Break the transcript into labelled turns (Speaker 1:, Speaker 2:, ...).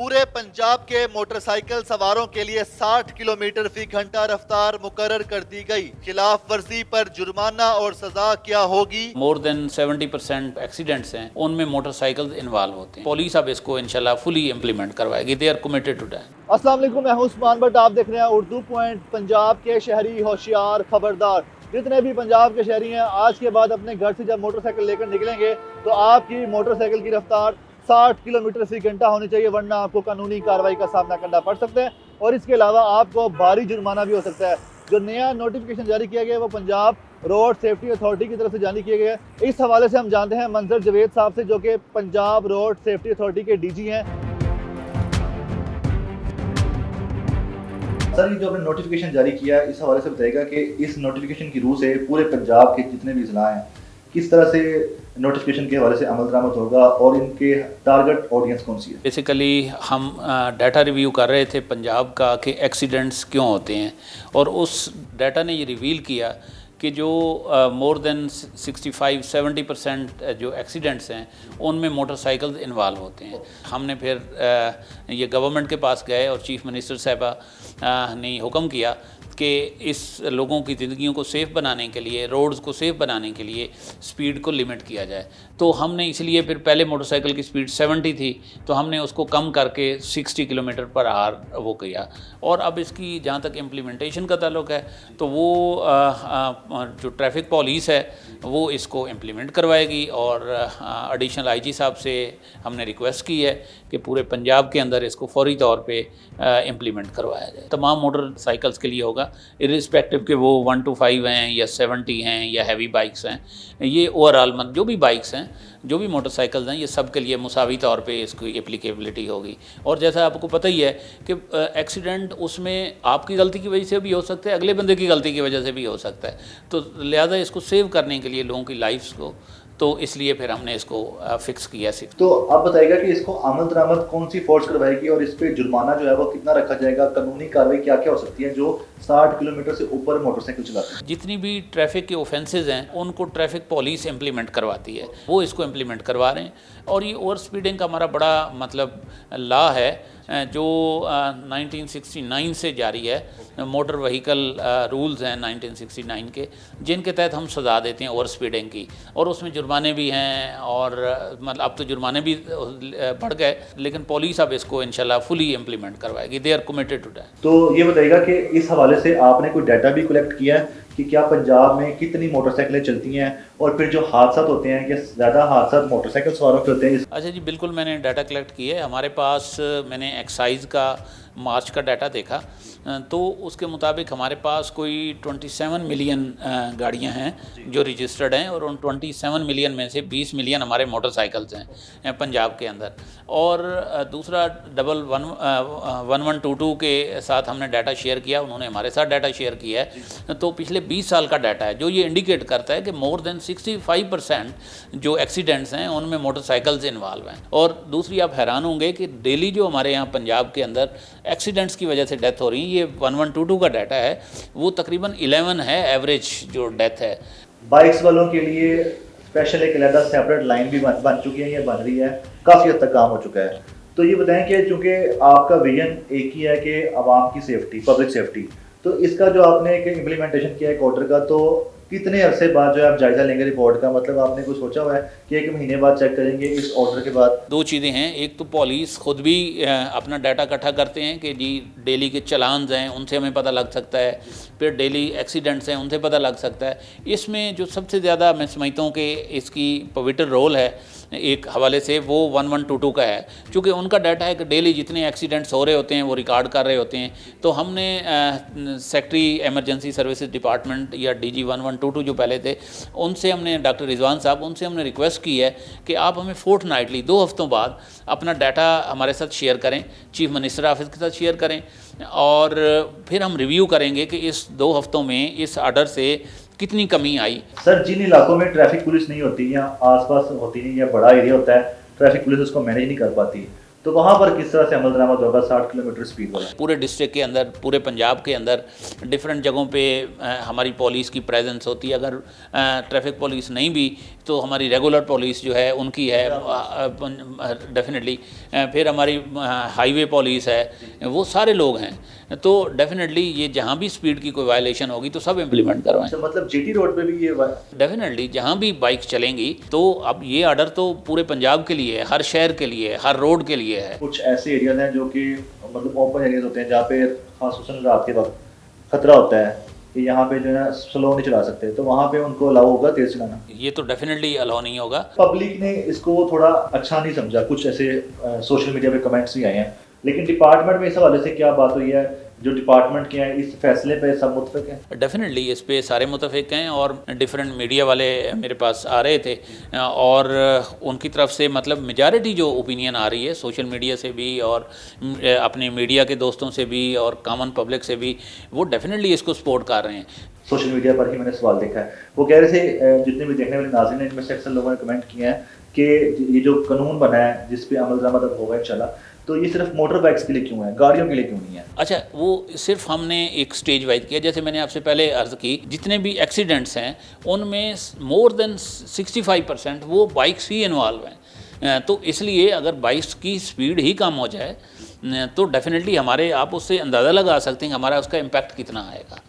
Speaker 1: पूरे पंजाब के मोटरसाइकिल सवारों के लिए 60 किलोमीटर फी घंटा रफ्तार मुकर्रर कर दी गई। खिलाफ वर्जी पर जुर्माना और सजा क्या होगी?
Speaker 2: मोर देन 70% एक्सीडेंट्स हैं, उनमें मोटरसाइकिल इन्वॉल्व होते हैं। पुलिस अब इसको इंशाल्लाह फुली इम्प्लीमेंट करवाएगी। They are committed to that.
Speaker 1: अस्सलाम वालेकुम, मैं हूं उस्मान भट्ट। आप देख रहे हैं उर्दू पॉइंट। पंजाब के शहरी होशियार, खबरदार। जितने भी पंजाब के शहरी हैं, आज के बाद अपने घर से जब मोटरसाइकिल लेकर निकलेंगे तो आपकी मोटरसाइकिल की रफ्तार 60 किलोमीटर फी घंटा होनी चाहिए, वरना आपको कानूनी कार्रवाई का सामना करना पड़ सकता है और इसके अलावा आपको भारी जुर्माना भी हो सकता है। जो नया नोटिफिकेशन जारी किया गया है वो पंजाब रोड सेफ्टी अथॉरिटी की तरफ से जारी किया गया है। इस हवाले से हम जानते हैं मंजर जवेद साहब से, जो कि पंजाब रोड सेफ्टी अथॉरिटी के डीजी हैं। सर, ये जो आपने नोटिफिकेशन जारी किया है, इस हवाले से बताइएगा कि इस नोटिफिकेशन की रूह से पूरे पंजाब के जितने भी ज़िला हैं, किस तरह से नोटिफिकेशन के हवाले से अमल दरामद होगा और इनके टारगेट ऑडियंस कौन सी है?
Speaker 2: बेसिकली हम डाटा रिव्यू कर रहे थे पंजाब का कि एक्सीडेंट्स क्यों होते हैं, और उस डाटा ने ये रिवील किया कि जो मोर देन 65-70% जो एक्सीडेंट्स हैं उनमें मोटरसाइकिल इन्वॉल्व होते हैं। हमने फिर ये गवर्नमेंट के पास गए और चीफ मिनिस्टर साहबा ने हुक्म किया कि इस लोगों की ज़िंदगियों को सेफ़ बनाने के लिए, रोड्स को सेफ़ बनाने के लिए स्पीड को लिमिट किया जाए। तो हमने इसलिए फिर पहले मोटरसाइकिल की स्पीड 70 थी तो हमने उसको कम करके 60 किलोमीटर पर आवर वो किया। और अब इसकी जहाँ तक इम्प्लीमेंटेशन का ताल्लुक है तो वो जो ट्रैफिक पुलिस है वो इसको इम्प्लीमेंट करवाएगी। और एडिशनल आईजी साहब से हमने रिक्वेस्ट की है कि पूरे पंजाब के अंदर इसको फौरी तौर पे इम्प्लीमेंट करवाया जाए। तमाम मोटरसाइकिल्स के लिए होगा, इरिस्पेक्टिव के वो 1 to 5 हैं या 70 हैं या हैवी बाइक्स हैं। ये ओवरऑल जो भी बाइक्स हैं, जो भी मोटरसाइकिल्स हैं, ये सब के लिए मुसावी तौर पे इसकी एप्लीकेबिलिटी होगी। और जैसा आपको पता ही है कि एक्सीडेंट उसमें आपकी गलती की वजह से भी हो सकता है, अगले बंदे की गलती की वजह से भी हो सकता है। तो लिहाजा इसको सेव करने के लिए लोगों की लाइफ्स को, तो इसलिए फिर हमने इसको फिक्स किया।
Speaker 1: तो आप बताइएगा कि इसको अमल दरामद कौन सी फोर्स करवाएगी और इस पे जुर्माना जो है वो कितना रखा जाएगा? कानूनी कार्रवाई क्या क्या हो सकती है जो 60 किलोमीटर से ऊपर मोटरसाइकिल चलाते हैं?
Speaker 2: जितनी भी ट्रैफिक के ऑफेंसेस हैं उनको ट्रैफिक पुलिस इम्प्लीमेंट करवाती है, वो इसको इम्प्लीमेंट करवा रहे हैं। और ये ओवर स्पीडिंग का हमारा बड़ा मतलब लॉ है जो 1969 से जारी है। मोटर व्हीकल रूल्स हैं 1969 के, जिनके तहत हम सज़ा देते हैं ओवर स्पीडिंग की, और उसमें जुर्माने भी हैं। और मतलब अब तो जुर्माने भी बढ़ गए, लेकिन पुलिस अब इसको इंशाल्लाह फुली इम्प्लीमेंट करवाएगी। They are committed to that.
Speaker 1: तो ये बताइएगा कि इस हवाले से आपने कोई डाटा भी कलेक्ट किया है कि क्या पंजाब में कितनी मोटरसाइकिलें चलती हैं और फिर जो हादसा होते हैं, क्या ज़्यादा हादसा मोटरसाइकिल सवारों के होते हैं?
Speaker 2: अच्छा जी, बिल्कुल, मैंने डाटा कलेक्ट किया है। हमारे पास मैंने एक्साइज का मार्च का डाटा देखा तो उसके मुताबिक हमारे पास कोई 27 मिलियन गाड़ियां हैं जो रजिस्टर्ड हैं, और उन 27 मिलियन में से 20 मिलियन हमारे मोटरसाइकिल्स हैं पंजाब के अंदर। और दूसरा 1122 के साथ हमने डाटा शेयर किया, उन्होंने हमारे साथ डाटा शेयर किया है। तो पिछले 20 साल का डाटा है जो ये इंडिकेट करता है कि मोर देन 65% जो एक्सीडेंट्स हैं उनमें मोटरसाइकिल्स इन्वॉल्व हैं। और दूसरी, आप हैरान होंगे कि डेली जो हमारे यहाँ पंजाब के अंदर एक्सीडेंट्स की वजह से डेथ हो रही है, ये 1122 का डाटा है, वो तकरीबन 11 है एवरेज जो डेथ है।
Speaker 1: बाइक्स वालों के लिए स्पेशल एक अलग सेपरेट लाइन भी बन चुकी है, ये बन रही है, काफ़ी हद तक काम हो चुका है। तो ये बताएं कि चूँकि आपका विजन एक ही है कि आवाम की सेफ्टी, पब्लिक सेफ्टी, तो इसका जो आपने एक इम्प्लीमेंटेशन किया है ऑर्डर का, तो कितने अरसे बाद जो है आप जायजा लेंगे रिपोर्ट का? मतलब आपने कुछ सोचा हुआ है कि 1 महीने बाद चेक करेंगे इस ऑर्डर के बाद?
Speaker 2: दो चीज़ें हैं, एक तो पुलिस खुद भी अपना डाटा इकट्ठा करते हैं कि जी डेली के चलान्स हैं उनसे हमें पता लग सकता है, फिर डेली एक्सीडेंट्स हैं उनसे पता लग सकता है। इसमें जो सबसे ज़्यादा मैं समझता हूँ कि इसकी पवित्र रोल है एक हवाले से वो 1122 का है, क्योंकि उनका डाटा है कि डेली जितने एक्सीडेंट्स हो रहे होते हैं वो रिकॉर्ड कर रहे होते हैं। तो हमने सेक्रेटरी एमरजेंसी सर्विसेज डिपार्टमेंट या DG 1122 जो पहले थे, उनसे हमने, डॉक्टर रिजवान साहब, उनसे हमने रिक्वेस्ट की है कि आप हमें फोर्टनाइटली 2 हफ्तों बाद अपना डाटा हमारे साथ शेयर करें, चीफ मिनिस्टर ऑफिस के साथ शेयर करें, और फिर हम रिव्यू करेंगे कि इस 2 हफ्तों में इस आर्डर से कितनी कमी आई।
Speaker 1: सर, जिन इलाकों में ट्रैफिक पुलिस नहीं होती या आसपास होती नहीं या बड़ा एरिया होता है, ट्रैफिक पुलिस उसको मैनेज नहीं कर पाती, तो वहाँ पर किस तरह से अमल दरामद होगा 60 किलोमीटर स्पीड वाला?
Speaker 2: पूरे डिस्ट्रिक्ट के अंदर, पूरे पंजाब के अंदर डिफरेंट जगहों पे हमारी पुलिस की प्रेजेंस होती है। अगर ट्रैफिक पुलिस नहीं भी तो हमारी रेगुलर पुलिस जो है उनकी है डेफिनेटली। फिर हमारी हाईवे पुलिस है, वो सारे लोग हैं। तो डेफिनेटली ये जहाँ भी स्पीड की कोई वायलेशन होगी तो सब इम्प्लीमेंट करवाएं।
Speaker 1: तो मतलब जीटी रोड पे भी ये
Speaker 2: डेफिनेटली जहाँ भी बाइक चलेंगी तो अब ये ऑर्डर तो पूरे पंजाब के लिए है, हर शहर के लिए, हर रोड के लिए है।
Speaker 1: कुछ ऐसे एरियाज हैं जो कि मतलब ओपन एरियाज होते हैं जहाँ पे खासतौर रात के वक्त खतरा होता है कि यहाँ पे जो है स्लो नहीं चला सकते, तो वहाँ पे उनको अलाउ होगा तेज चलाना?
Speaker 2: ये तो डेफिनेटली अलाउ नहीं होगा।
Speaker 1: पब्लिक ने इसको थोड़ा अच्छा नहीं समझा, कुछ ऐसे सोशल मीडिया पे कमेंट्स भी आए हैं, लेकिन डिपार्टमेंट में इस हवाले से क्या बात हुई है? जो डिपार्टमेंट के हैं इस फैसले पे सब मुतफिक हैं?
Speaker 2: डेफिनेटली इस पे सारे मुतफिक हैं और डिफरेंट मीडिया वाले मेरे पास आ रहे थे और उनकी तरफ से मतलब मेजॉरिटी जो ओपिनियन आ रही है सोशल मीडिया से भी और अपने मीडिया के दोस्तों से भी और कॉमन पब्लिक से भी, वो डेफिनेटली इसको सपोर्ट कर रहे हैं।
Speaker 1: सोशल मीडिया पर ही मैंने सवाल देखा है, वो कह रहे थे जितने भी देखने वाले नाज़रीन हैं इनमें से अक्सर लोगों ने कमेंट किए हैं कि ये जो कानून बना है जिस पे अमल दरामद अब होगा चला, तो ये सिर्फ मोटर बाइक्स के लिए क्यों है, गाड़ियों के लिए क्यों नहीं है?
Speaker 2: अच्छा, वो सिर्फ हमने एक स्टेज वाइज किया। जैसे मैंने आपसे पहले अर्ज़ की, जितने भी एक्सीडेंट्स हैं उनमें मोर देन 65% वो बाइक्स ही इन्वॉल्व हैं। तो इसलिए अगर बाइक्स की स्पीड ही कम हो जाए तो डेफिनेटली हमारे, आप उससे अंदाज़ा लगा सकते हैं हमारा उसका इम्पैक्ट कितना आएगा।